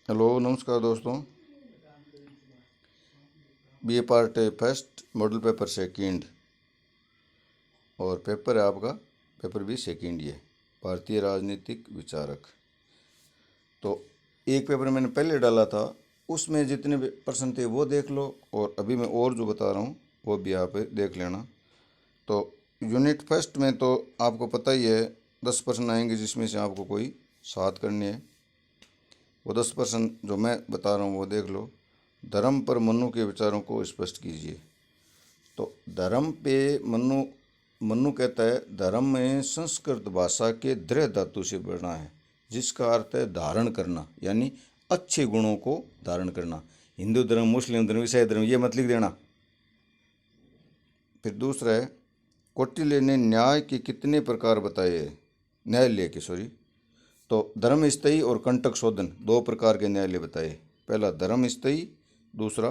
Hello नमस्कार दोस्तों। BA part first model paper second और पेपर है आपका पेपर भी सेकंड ही है, भारतीय राजनीतिक विचारक। तो एक पेपर मैंने पहले डाला था, उसमें जितने भी प्रश्न थे वो देख लो, और अभी मैं और जो बता रहा हूँ वो भी आप देख लेना। तो यूनिट फर्स्ट में तो आपको पता ही है 10 प्रश्न आएंगे, जिसमें से आपको कोई 7 करने हैं। वो 10 प्रश्न जो मैं बता रहा हूँ वो देख लो। धर्म पर मनु के विचारों को स्पष्ट कीजिए। तो धर्म पे मनु मनु कहता है, धर्म में संस्कृत भाषा के दृढ़ धातु से बना है, जिसका अर्थ है धारण करना, यानी अच्छे गुणों को धारण करना। हिंदू धर्म, मुस्लिम धर्म, ईसाई धर्म, ये मत लिख देना। फिर दूसरा है, कौटिल्य ने न्याय के कितने प्रकार बताए हैं? न्यायालय के, सॉरी। तो धर्म स्थयी और कंटक शोधन, 2 प्रकार के न्यायालय बताए। पहला धर्म स्थयी, दूसरा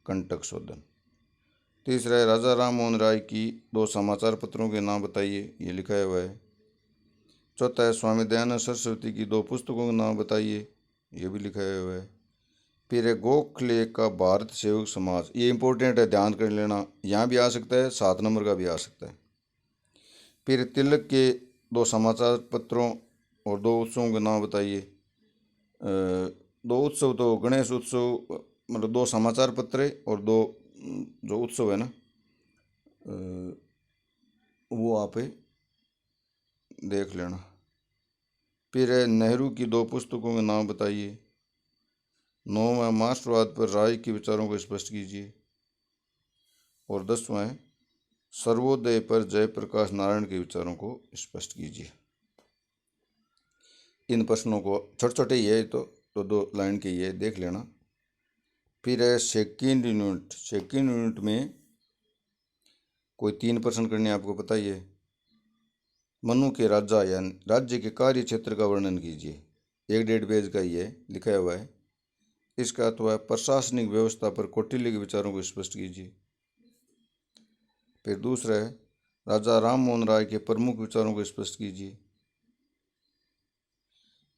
कंटक शोधन। तीसरा है, राजा राम मोहन राय की 2 समाचार पत्रों के नाम बताइए, ये लिखा हुआ है। चौथा है, स्वामी दयानंद सरस्वती की 2 पुस्तकों के नाम बताइए, ये भी लिखा हुआ है। फिर है, गोखले का भारत सेवक समाज, ये इंपॉर्टेंट है, ध्यान कर लेना, यहाँ भी आ सकता है, 7 नंबर का भी आ सकता है। फिर तिलक के 2 समाचार पत्रों और 2 उत्सवों के नाम बताइए। 2 उत्सव तो गणेश उत्सव, मतलब 2 समाचार पत्र और 2 जो उत्सव है ना, वो आप देख लेना। फिर है, नेहरू की 2 पुस्तकों के नाम बताइए। 9वां, मार्क्सवाद पर राय के विचारों को स्पष्ट कीजिए। और 10वां है, सर्वोदय पर जयप्रकाश नारायण के विचारों को स्पष्ट कीजिए। इन प्रश्नों को छोटे छोटे ही है, तो 2 लाइन के ये देख लेना। फिर है, सेकेंड यूनिट में कोई 3 प्रश्न करने, आपको पता ही है। मनु के राजा यानी राज्य के कार्य क्षेत्र का वर्णन कीजिए, 1.5 पेज का ही है, लिखा हुआ है। इसका अथवा प्रशासनिक व्यवस्था पर कौटिल्य के विचारों को स्पष्ट कीजिए। फिर दूसरा है, राजा राम मोहन राय के प्रमुख विचारों को स्पष्ट कीजिए।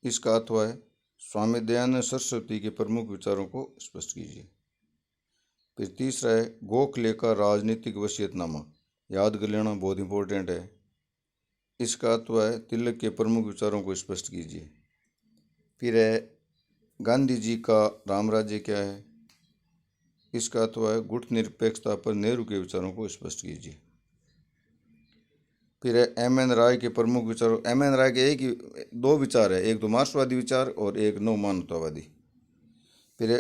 इसका अथवा है, स्वामी दयानंद सरस्वती के प्रमुख विचारों को स्पष्ट कीजिए। फिर तीसरा है, गोखले का राजनीतिक वसीयतनामा, याद कर लेना, बहुत इंपॉर्टेंट है। इसका अथवा है, तिलक के प्रमुख विचारों को स्पष्ट कीजिए। फिर है, गांधी जी का राम राज्य क्या है? इसका अथवा है, गुट निरपेक्षता पर नेहरू के विचारों को स्पष्ट कीजिए। फिर है, एम.एन. राय के प्रमुख विचारों, एम.एन. राय के एक ही 2 विचार है, एक तो मार्क्सवादी विचार और एक नव मानवतावादी। फिर है,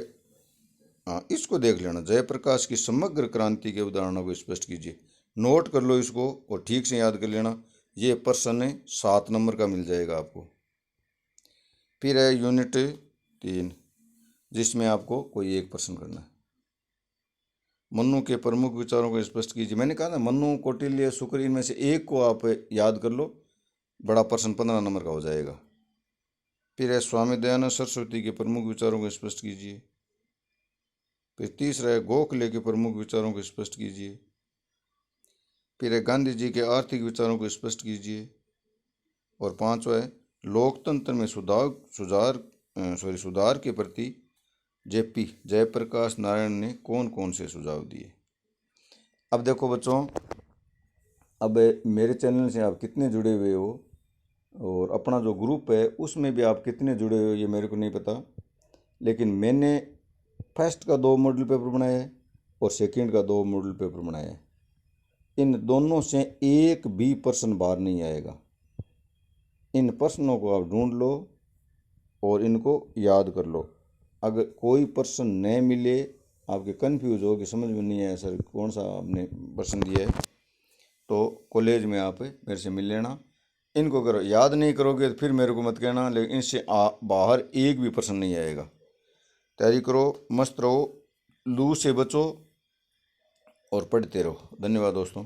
हाँ, इसको देख लेना, जयप्रकाश की समग्र क्रांति के उदाहरणों को स्पष्ट कीजिए। नोट कर लो इसको और ठीक से याद कर लेना, ये प्रश्न 7 नंबर का मिल जाएगा आपको। फिर है, यूनिट 3, जिसमें आपको कोई एक प्रश्न करना है। मनु के प्रमुख विचारों को स्पष्ट कीजिए। मैंने कहा ना, मनु, कौटिल्य, शुक्र, इनमें से एक को आप याद कर लो, बड़ा प्रश्न 15 नंबर का हो जाएगा। फिर है, स्वामी दयानंद सरस्वती के प्रमुख विचारों को स्पष्ट कीजिए। फिर तीसरा है, गोखले के प्रमुख विचारों को स्पष्ट कीजिए। फिर है, गांधी जी के आर्थिक विचारों को स्पष्ट कीजिए। और 5वां है, लोकतंत्र में सुधार के प्रति जेपी जयप्रकाश नारायण ने कौन कौन से सुझाव दिए। अब देखो बच्चों, अब मेरे चैनल से आप कितने जुड़े हुए हो और अपना जो ग्रुप है उसमें भी आप कितने जुड़े हुए हो, ये मेरे को नहीं पता। लेकिन मैंने फर्स्ट का 2 मॉडल पेपर बनाया है और सेकंड का 2 मॉडल पेपर बनाया है। इन दोनों से एक भी प्रश्न बाहर नहीं आएगा। इन प्रश्नों को आप ढूंढ लो और इनको याद कर लो। अगर कोई प्रश्न न मिले, आपके कंफ्यूज हो कि समझ में नहीं आया सर कौन सा आपने प्रश्न दिया है, तो कॉलेज में आप मेरे से मिल लेना। इनको करो, याद नहीं करोगे तो फिर मेरे को मत कहना, लेकिन इनसे बाहर एक भी प्रश्न नहीं आएगा। तैयारी करो, मस्त रहो, लू से बचो और पढ़ते रहो। धन्यवाद दोस्तों।